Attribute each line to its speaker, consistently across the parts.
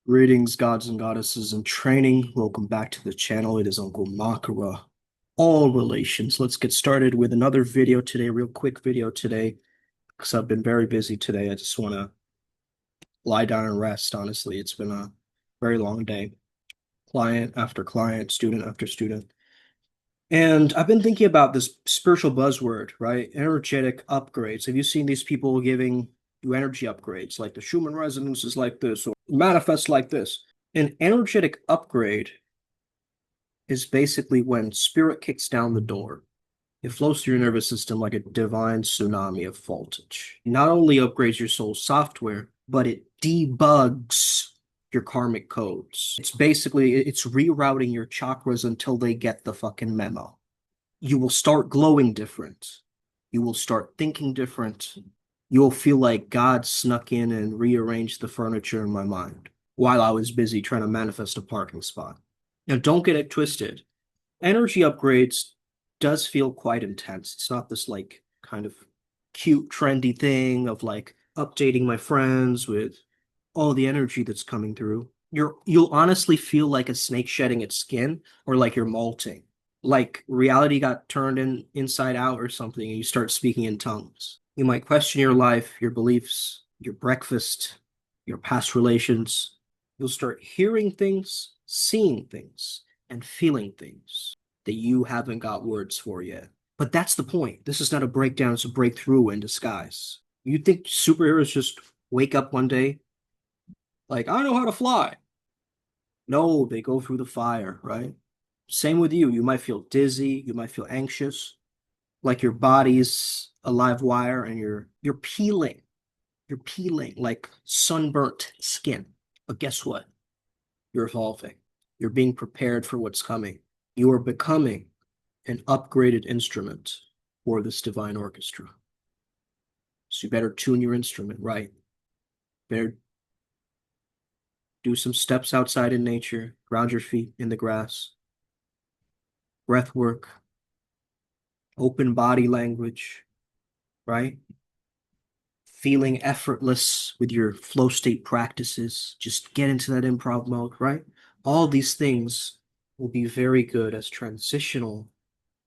Speaker 1: Greetings, gods and goddesses in training. Welcome back to the channel. It is Uncle Makara. All relations. Let's get started with another video today, real quick video today, because I've been very busy today. I just want to lie down and rest, honestly. It's been a very long day. Client after client, student after student. And I've been thinking about this spiritual buzzword, right? Energetic upgrades. Have you seen these people giving you energy upgrades? Like the Schumann resonance is like this, or manifest like this. An energetic upgrade is basically when spirit kicks down the door. It flows through your nervous system like a divine tsunami of voltage. It not only upgrades your soul software, but it debugs your karmic codes. It's rerouting your chakras until they get the fucking memo. You will start glowing different. You will start thinking different. You will feel like God snuck in and rearranged the furniture in my mind while I was busy trying to manifest a parking spot. Now, don't get it twisted. Energy upgrades does feel quite intense. It's not this like kind of cute, trendy thing of like updating my friends with all the energy that's coming through. You'll honestly feel like a snake shedding its skin or like you're molting. Like reality got turned inside out or something and you start speaking in tongues. You might question your life, your beliefs, your breakfast, your past relations. You'll start hearing things, seeing things, and feeling things that you haven't got words for yet. But that's the point. This is not a breakdown, it's a breakthrough in disguise. You think superheroes just wake up one day like, I know how to fly? No, they go through the fire, right? Same with you. You might feel dizzy, you might feel anxious, like your body's a live wire and you're peeling. You're peeling like sunburnt skin. But guess what? You're evolving. You're being prepared for what's coming. You are becoming an upgraded instrument for this divine orchestra. So you better tune your instrument right. Better do some steps outside in nature, ground your feet in the grass, breath work, open body language, right? Feeling effortless with your flow state practices. Just get into that improv mode, right? All these things will be very good as transitional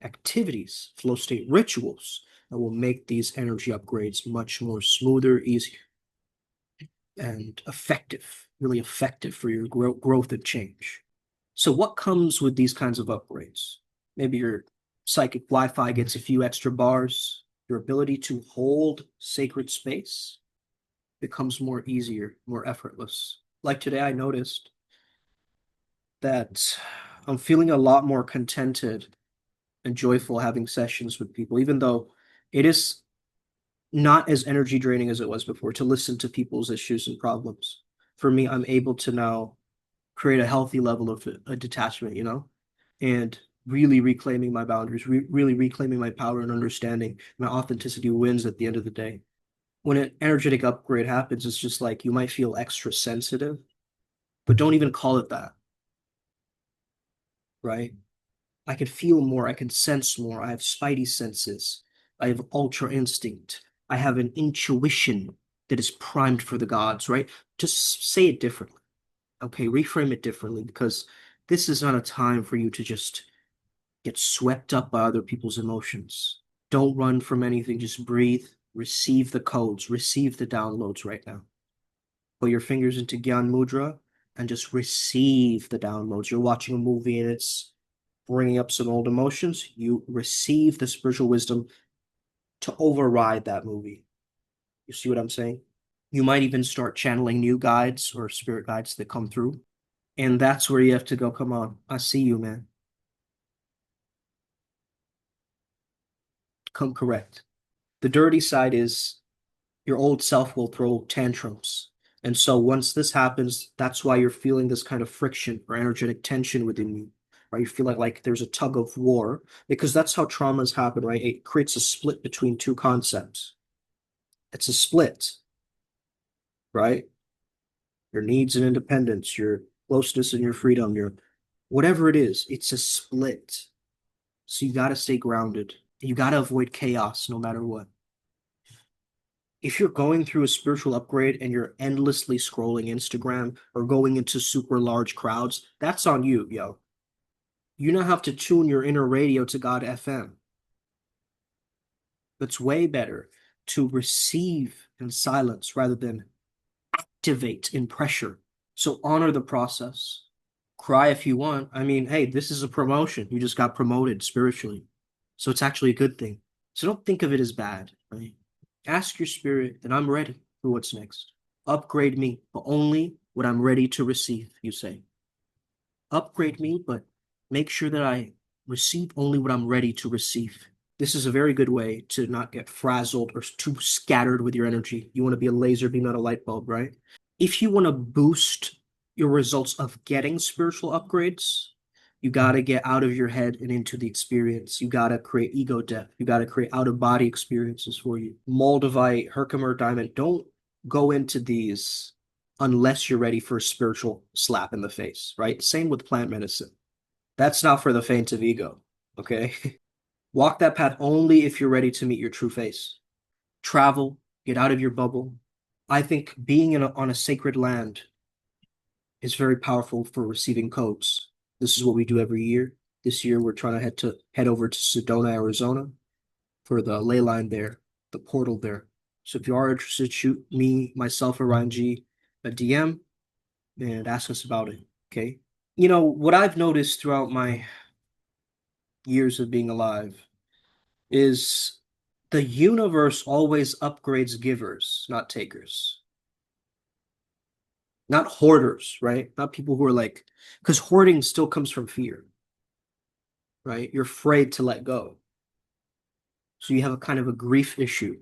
Speaker 1: activities, flow state rituals that will make these energy upgrades much more smoother, easier, and effective, really effective for your growth and change. So, what comes with these kinds of upgrades? Maybe your psychic Wi Fi gets a few extra bars, your ability to hold sacred space becomes more easier, more effortless. Like today, I noticed that I'm feeling a lot more contented and joyful having sessions with people, even though it is not as energy draining as it was before to listen to people's issues and problems. For me, I'm able to now create a healthy level of a detachment, and really reclaiming my boundaries, really reclaiming my power and understanding. My authenticity wins at the end of the day. When an energetic upgrade happens, it's just like you might feel extra sensitive, but don't even call it that, right? I can feel more, I can sense more. I have spidey senses. I have ultra instinct. I have an intuition that is primed for the gods, right? Just say it differently. Okay, reframe it differently because this is not a time for you to just get swept up by other people's emotions. Don't run from anything, just breathe, receive the codes, receive the downloads right now. Put your fingers into Gyan Mudra and just receive the downloads. You're watching a movie and it's bringing up some old emotions. You receive the spiritual wisdom to override that movie. You see what I'm saying? You might even start channeling new guides or spirit guides that come through. And that's where you have to go, come on, I see you, man. Come correct. The dirty side is your old self will throw tantrums. And so once this happens, that's why you're feeling this kind of friction or energetic tension within you, right? You feel like there's a tug of war because that's how traumas happen, right? It creates a split between two concepts. It's a split, right? Your needs and independence, your closeness and your freedom, your whatever it is, it's a split. So you got to stay grounded. You got to avoid chaos no matter what. If you're going through a spiritual upgrade and you're endlessly scrolling Instagram or going into super large crowds, that's on you, yo. You now have to tune your inner radio to God FM. It's way better to receive in silence rather than activate in pressure. So honor the process. Cry if you want. I mean, hey, this is a promotion. You just got promoted spiritually. So it's actually a good thing. So don't think of it as bad, right? Ask your spirit that I'm ready for what's next. Upgrade me, but only what I'm ready to receive, you say. Upgrade me, but make sure that I receive only what I'm ready to receive. This is a very good way to not get frazzled or too scattered with your energy. You want to be a laser beam, not a light bulb, right? If you want to boost your results of getting spiritual upgrades, you got to get out of your head and into the experience. You got to create ego depth. You got to create out of body experiences for you. Moldavite, Herkimer Diamond, don't go into these unless you're ready for a spiritual slap in the face, right? Same with plant medicine. That's not for the faint of ego, okay? Walk that path only if you're ready to meet your true face. Travel, get out of your bubble. I think being on a sacred land is very powerful for receiving codes. This is what we do every year. This year we're trying to head over to Sedona, Arizona for the ley line there, the portal there. So if you are interested, shoot me, myself, or Ryan G a DM and ask us about it. Okay. You know, what I've noticed throughout my years of being alive is the universe always upgrades givers, not takers, not hoarders, right? Not people who are like, because hoarding still comes from fear, right? You're afraid to let go. So you have a kind of a grief issue.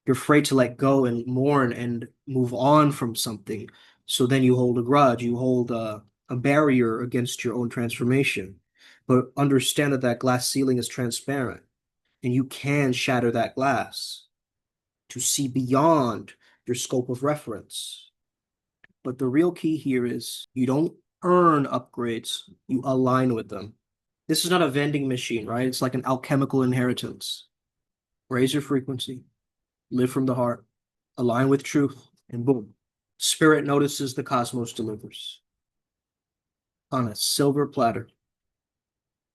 Speaker 1: You're afraid to let go and mourn and move on from something. So then you hold a grudge, you hold a barrier against your own transformation. But understand that that glass ceiling is transparent and you can shatter that glass to see beyond your scope of reference. But the real key here is you don't earn upgrades, you align with them. This is not a vending machine, right? It's like an alchemical inheritance. Raise your frequency, live from the heart, align with truth, and boom. Spirit notices, the cosmos delivers. On a silver platter,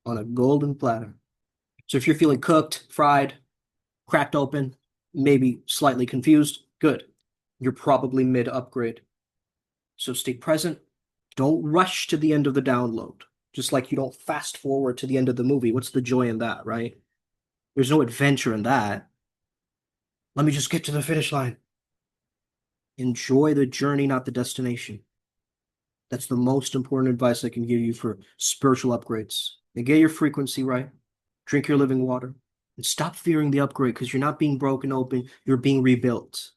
Speaker 1: on a golden platter. So if you're feeling cooked, fried, cracked open, maybe slightly confused, good. You're probably mid upgrade. So stay present. Don't rush to the end of the download. Just like you don't fast forward to the end of the movie. What's the joy in that, right? There's no adventure in that. Let me just get to the finish line. Enjoy the journey, not the destination. That's the most important advice I can give you for spiritual upgrades. And get your frequency right. Drink your living water. And stop fearing the upgrade because you're not being broken open, you're being rebuilt.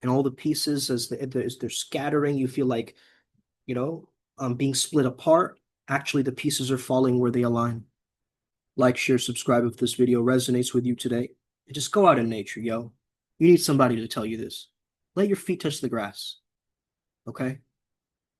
Speaker 1: And all the pieces, as they're scattering, you feel like, you know, being split apart. Actually, the pieces are falling where they align. Like, share, subscribe if this video resonates with you today. And just go out in nature, yo. You need somebody to tell you this. Let your feet touch the grass, okay?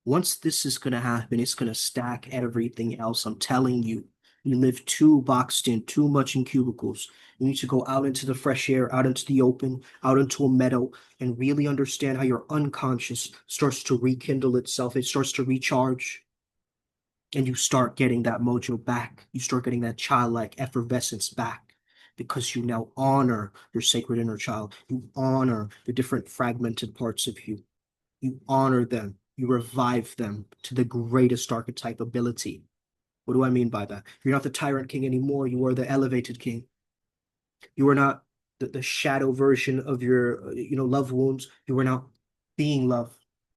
Speaker 1: Once this is going to happen, it's going to stack everything else. I'm telling you, you live too boxed in, too much in cubicles. You need to go out into the fresh air, out into the open, out into a meadow, and really understand how your unconscious starts to rekindle itself. It starts to recharge, and you start getting that mojo back. You start getting that childlike effervescence back because you now honor your sacred inner child. You honor the different fragmented parts of you. You honor them. You revive them to the greatest archetype ability. What do I mean by that? You're not the tyrant king anymore. You are the elevated king. You are not the shadow version of your, love wounds. You are now being love.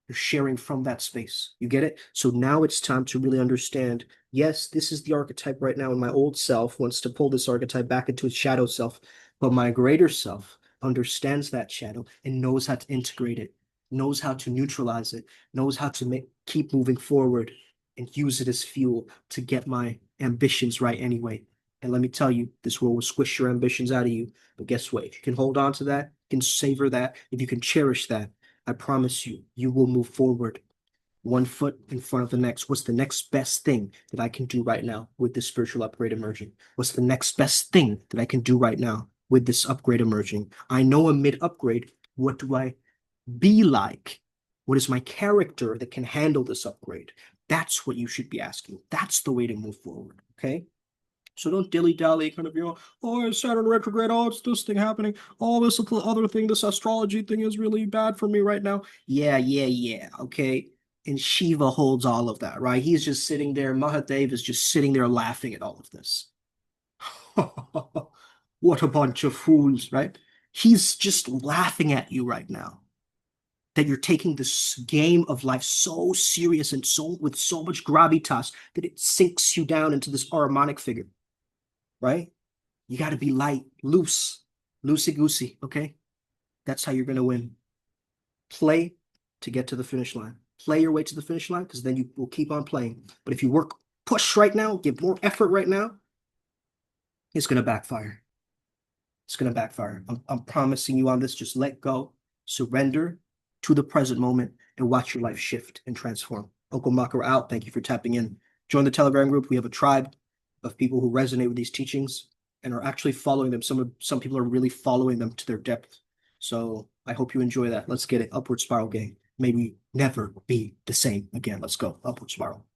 Speaker 1: You're sharing from that space. You get it? So now it's time to really understand. Yes, this is the archetype right now, and my old self wants to pull this archetype back into its shadow self, but my greater self understands that shadow and knows how to integrate it, knows how to neutralize it, knows how to keep moving forward and use it as fuel to get my ambitions right anyway. And let me tell you, this world will squish your ambitions out of you. But guess what? If you can hold on to that, you can savor that, if you can cherish that, I promise you, you will move forward one foot in front of the next. What's the next best thing that I can do right now with this spiritual upgrade emerging? What's the next best thing that I can do right now with this upgrade emerging? I know a mid upgrade What do I be like? What is my character that can handle this upgrade? That's what you should be asking. That's the way to move forward. Okay. So don't dilly-dally, kind of, oh, it's Saturn retrograde. Oh, it's this thing happening. Oh, this other thing, this astrology thing is really bad for me right now. Yeah, yeah, yeah. Okay. And Shiva holds all of that, right? He's just sitting there. Mahadev is just sitting there laughing at all of this. What a bunch of fools, right? He's just laughing at you right now that you're taking this game of life so serious and so with so much gravitas that it sinks you down into this harmonic figure, right? You got to be light, loose, loosey goosey. Okay, that's how you're gonna win. Play to get to the finish line. Play your way to the finish line because then you will keep on playing. But if you work, push right now, give more effort right now, it's gonna backfire. It's gonna backfire. I'm promising you on this. Just let go, surrender to the present moment, and watch your life shift and transform. Uncle Makara out. Thank you for tapping in. Join the Telegram group. We have a tribe of people who resonate with these teachings and are actually following them. Some people are really following them to their depth. So I hope you enjoy that. Let's get it. Upward spiral gang. Maybe never be the same again. Let's go. Upward spiral.